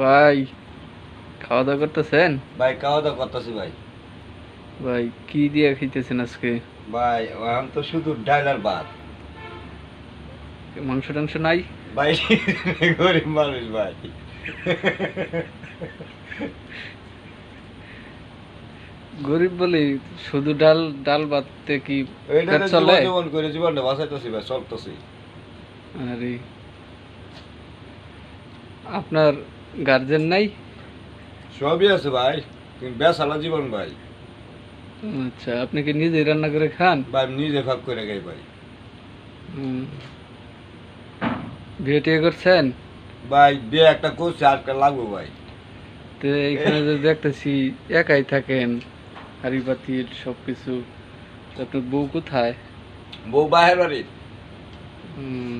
ভাই, খাওয়া দাওয়া করতেছেন? ভাই খাওয়া দাওয়া করতেছি ভাই। ভাই, কি দিয়ে খাইতেছেন আজকে? ভাই এখন তো শুধু ডাল আর ভাত। মাংস টাংস নাই? ভাই গরিব মানুষ ভাই। গরিব বলি শুধু ডাল ডাল ভাতে কি এইটা পেট তো চলে? জীবন জীবন করে জীবনটা বাঁচাইতেছি ভাই, চলতেছি। আরে, আপনার গার্জেন নাই? সবই আছে ভাই, কিন্তু বেসালা জীবন ভাই। আচ্ছা, আপনি কি নিজেই রান্না করে খান? ভাই আমি নিজে ভাগ করে খাই ভাই। হুম, বিয়ে টিয়ে করছেন? ভাই বিয়ে একটা করছে, আরেকটা লাগবো ভাই। তো এখানে যে দেখতেছি একাই থাকেন, হাড়ি পাতিল সবকিছু, তো আপনার বউ কোথায়? বউ বাহের বাড়ির। হুম,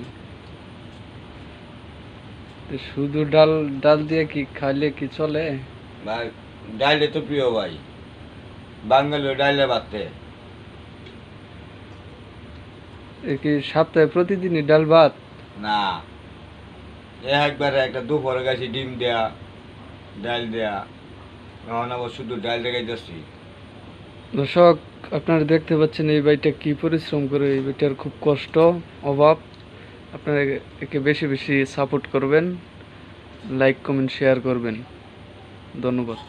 তো শুধু ডাল ডাল দিয়ে কি খাইলে কি চলে? ভাই ডাইলে তো প্রিয় ভাই, বাঙালি ডাইলে ভাতে। এ কি সপ্তাহে প্রতিদিনই ডাল ভাত? না, একবারে একটা দুপুরে গেছি ডিম দেয়া, ডাল দেয়া। এখন আবার শুধু ডাল দেখাইতেছি। দর্শক, আপনারা দেখতে পাচ্ছেন এই ভাইটা কি পরিশ্রম করে, এই ভাইটার খুব কষ্ট, অভাব। আপনারা একে বেশি বেশি সাপোর্ট করবেন, লাইক কমেন্ট শেয়ার করবেন। ধন্যবাদ।